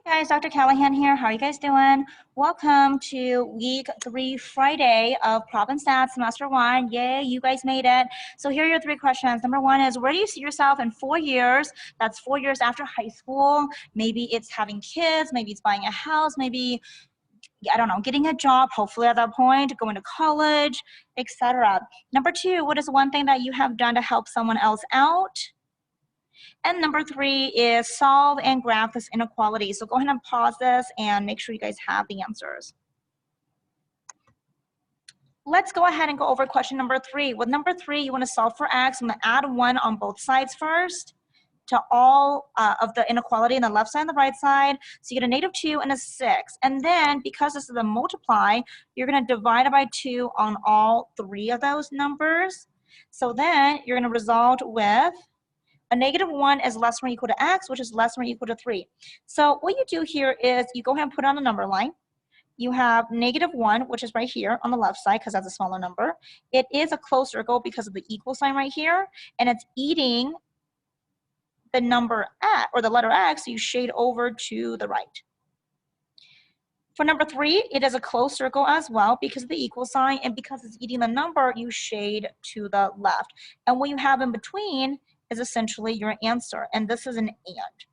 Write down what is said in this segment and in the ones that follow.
Hey guys, Dr. Callahan here. How are you guys doing? Welcome to week 3 Friday of ProbStats semester 1. Yay, you guys made it. So here are your 3 questions. Number 1 is, where do you see yourself in 4 years? That's 4 years after high school. Maybe it's having kids, maybe it's buying a house, maybe, I don't know, getting a job, hopefully at that point, going to college, etc. Number 2, what is one thing that you have done to help someone else out? And number 3 is solve and graph this inequality. So go ahead and pause this and make sure you guys have the answers. Let's go ahead and go over question number 3. With number 3, you want to solve for x. I'm going to add 1 on both sides first to all of the inequality on the left side and the right side. So you get a -2 and a 6. And then because this is a multiply, you're going to divide it by 2 on all 3 of those numbers. So then you're going to result with a -1 is less than or equal to x, which is less than or equal to 3. So what you do here is you go ahead and put on a number line. You have -1, which is right here on the left side because that's a smaller number. It is a closed circle because of the equal sign right here, and it's eating the number x, or the letter x, so you shade over to the right. For number 3, it is a closed circle as well because of the equal sign, and because it's eating the number, you shade to the left. And what you have in between is essentially your answer, and this is an and.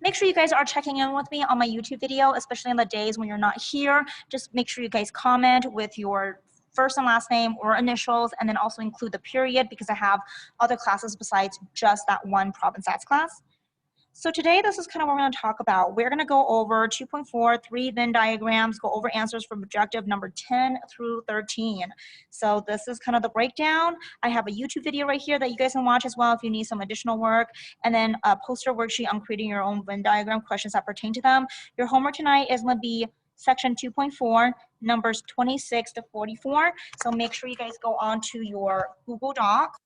Make sure you guys are checking in with me on my YouTube video, especially on the days when you're not here. Just make sure you guys comment with your first and last name or initials, and then also include the period because I have other classes besides just that one ProbStats class. So today, this is kind of what we're going to talk about. We're going to go over 2.4, 3 Venn diagrams, go over answers from objective number 10 through 13. So this is kind of the breakdown. I have a YouTube video right here that you guys can watch as well if you need some additional work, and then a poster worksheet on creating your own Venn diagram questions that pertain to them. Your homework tonight is going to be section 2.4, numbers 26 to 44. So make sure you guys go on to your Google Doc.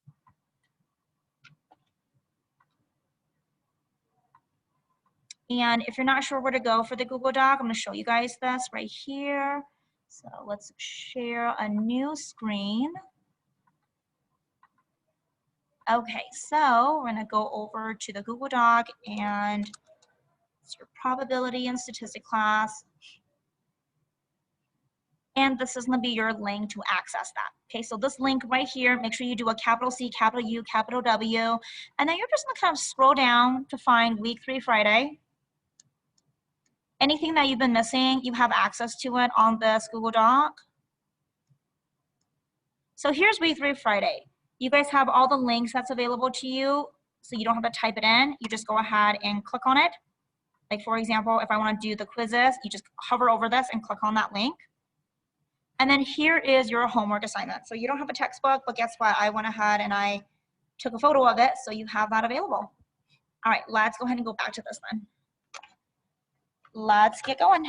And if you're not sure where to go for the Google Doc, I'm going to show you guys this right here. So let's share a new screen. Okay, so we're going to go over to the Google Doc, and it's your probability and statistic class. And this is going to be your link to access that. Okay, so this link right here, make sure you do a capital C, capital U, capital W, and then you're just going to kind of scroll down to find week 3 Friday. Anything that you've been missing, you have access to it on this Google Doc. So here's week 3 Friday. You guys have all the links that's available to you, so you don't have to type it in. You just go ahead and click on it. Like for example, if I want to do the quizzes, you just hover over this and click on that link. And then here is your homework assignment. So you don't have a textbook, but guess what? I went ahead and I took a photo of it, so you have that available. All right, let's go ahead and go back to this then. Let's get going.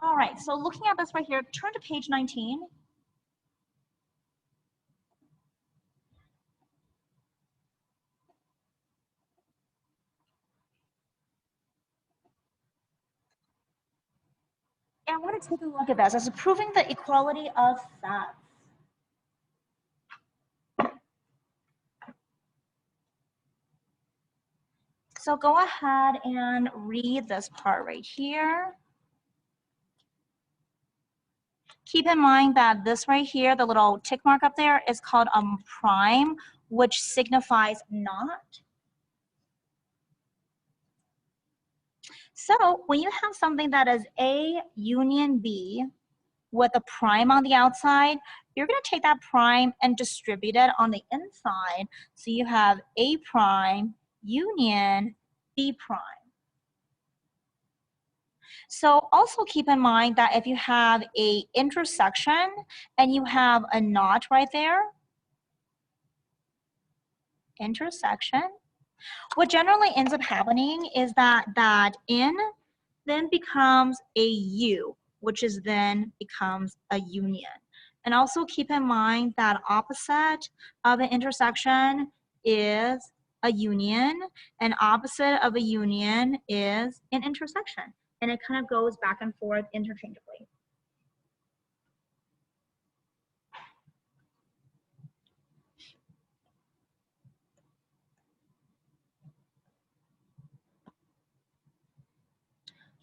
All right, so looking at this right here, turn to page 19. And I want to take a look at this as proving the equality of sets. So go ahead and read this part right here. Keep in mind that this right here, the little tick mark up there, is called a prime, which signifies not. So when you have something that is A union B with a prime on the outside, you're going to take that prime and distribute it on the inside. So you have A prime union B prime. So also keep in mind that if you have a intersection and you have a not right there, intersection, what generally ends up happening is that that N then becomes a U, which is then becomes a union. And also keep in mind that opposite of an intersection is a union, and opposite of a union is an intersection. and it kind of goes back and forth interchangeably.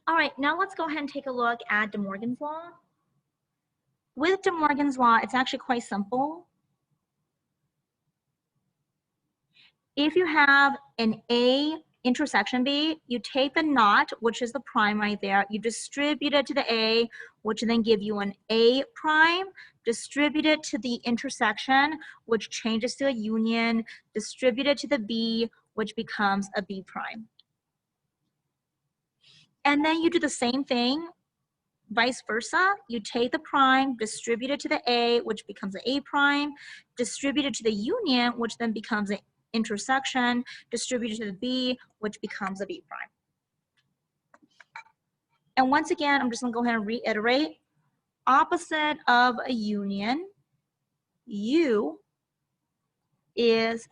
All right, now let's go ahead and take a look at De Morgan's law. With De Morgan's law, it's actually quite simple. If you have an A intersection B, you take the naught, which is the prime right there, you distribute it to the A, which then give you an A prime, distribute it to the intersection, which changes to a union, distribute it to the B, which becomes a B prime. And then you do the same thing, vice versa. You take the prime, distribute it to the A, which becomes an A prime, distribute it to the union, which then becomes an intersection, distributed to the B, which becomes a B prime. And once again, I'm just gonna go ahead and reiterate. Opposite of a union, U is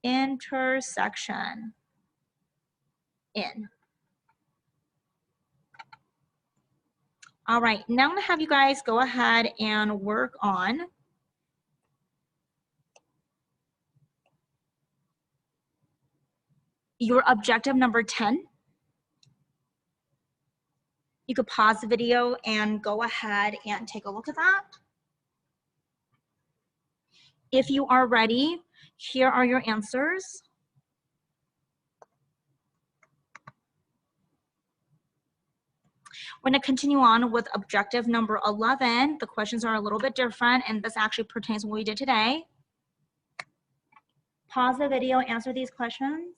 intersection in. All right, now I'm gonna have you guys go ahead and work on your objective number 10. You could pause the video and go ahead and take a look at that. If you are ready, here are your answers. We're going to continue on with objective number 11. The questions are a little bit different, and this actually pertains to what we did today. Pause the video, answer these questions.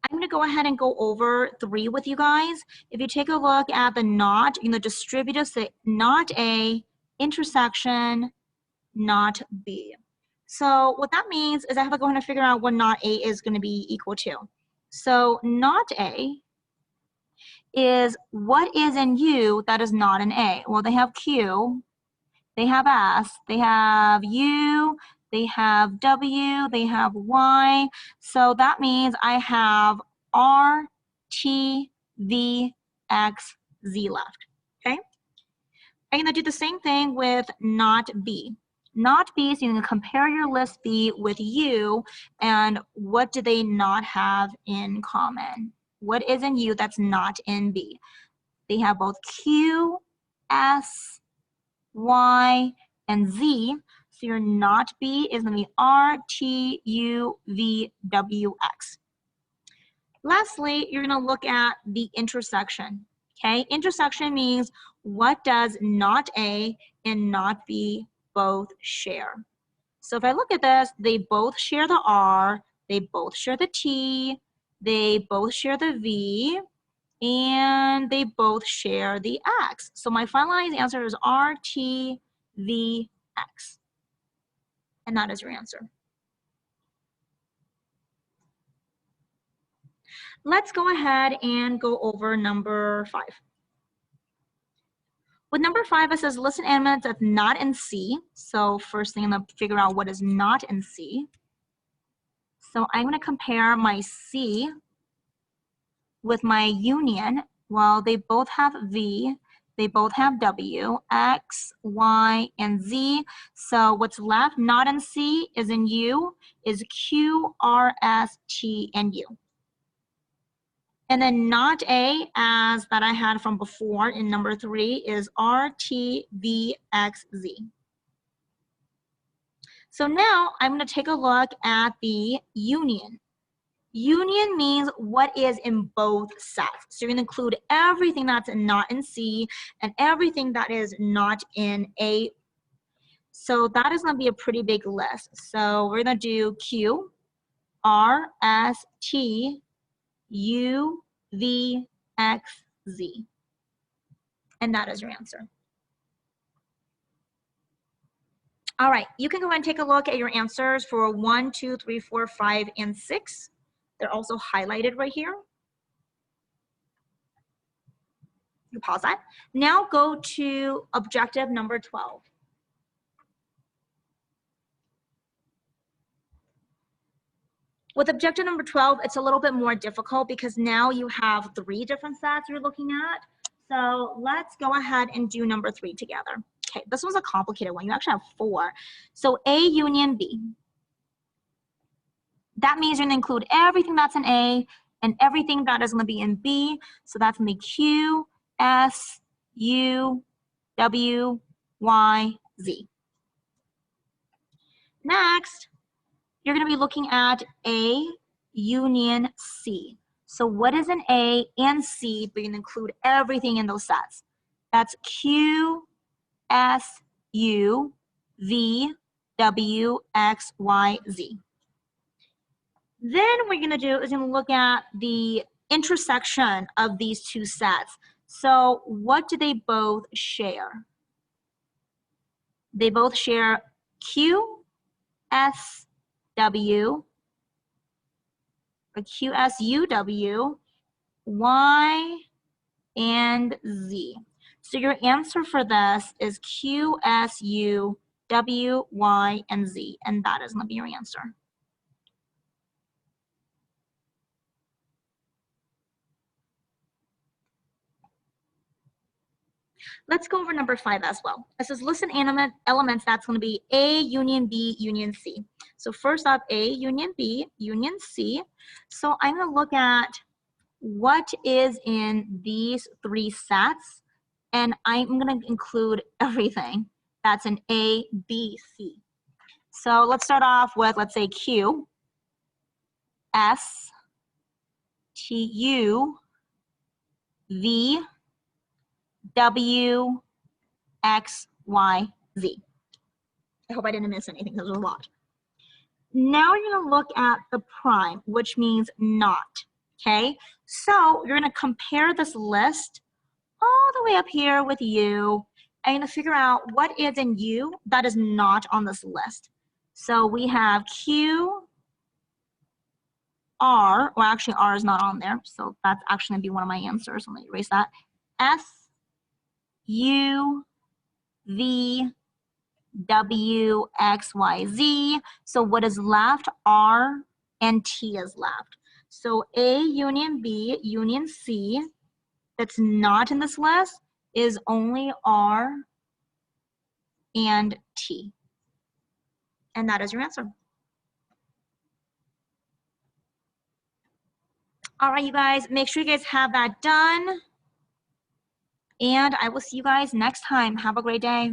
I'm going to go ahead and go over 3 with you guys. If you take a look at the not, distribute us the not A, intersection, not B. So what that means is I have to go ahead and figure out what not A is going to be equal to. So not A is what is in U that is not in A. Well, they have Q, they have S, they have U, they have W, they have Y. So that means I have R, T, V, X, Z left, okay? I'm gonna do the same thing with not B. Not B, so you can compare your list B with U, and what do they not have in common? What is in U that's not in B? They have both Q, S, Y, and Z. So your not B is going to be R, T, U, V, W, X. Lastly, you're going to look at the intersection. Okay, intersection means what does not A and not B both share? So if I look at this, they both share the R, they both share the T, they both share the V, and they both share the X. So my finalized answer is R, T, V, X. And that is your answer. Let's go ahead and go over number 5. With number 5, it says list an element that's not in C. So first thing I'm going to figure out what is not in C. So I'm going to compare my C with my union. Well, they both have V, they both have W, X, Y, and Z. So what's left not in C is in U, is Q, R, S, T, and U. And then not A, as that I had from before in number 3, is R, T, V, X, Z. So now I'm going to take a look at the union. Union means what is in both sets. So you're going to include everything that's not in C and everything that is not in A. So that is going to be a pretty big list. So we're going to do Q, R, S, T, U, V, X, Z. And that is your answer. All right, you can go ahead and take a look at your answers for 1, 2, 3, 4, 5, and 6. They're also highlighted right here. You pause that. Now go to objective number 12. With objective number 12, it's a little bit more difficult because now you have 3 different sets you're looking at. So let's go ahead and do number 3 together. Okay, this was a complicated one. You actually have 4. So A union B. That means you're going to include everything that's in A and everything that is going to be in B. So that's going to be Q, S, U, W, Y, Z. Next, you're going to be looking at A union C. So what is an A and C, but you're going to include everything in those sets. That's Q, S, U, V, W, X, Y, Z. Then what we're going to do is going to look at the intersection of these 2 sets. So what do they both share? They both share Q, S, W, or Q, S, U, W, Y, and Z. So your answer for this is Q, S, U, W, Y, and Z, and that is going to be your answer. Let's go over number 5 as well. It says list an elements that's going to be A union B union C. So first up, A union B union C. So I'm going to look at what is in these 3 sets, and I'm going to include everything that's in A, B, C. So let's start off with, let's say, Q, S, T, U, V, W, X, Y, Z. I hope I didn't miss anything because there's a lot. Now you're going to look at the prime, which means not, okay? So you're going to compare this list all the way up here with U, and you're going to figure out what is in U that is not on this list. So we have Q, R, well actually R is not on there, so that's actually going to be one of my answers. Let me erase that. S, U, V, W, X, Y, Z. So what is left? R and T is left. So A union B union C that's not in this list is only R and T. And that is your answer. All right, you guys, make sure you guys have that done. And I will see you guys next time. Have a great day.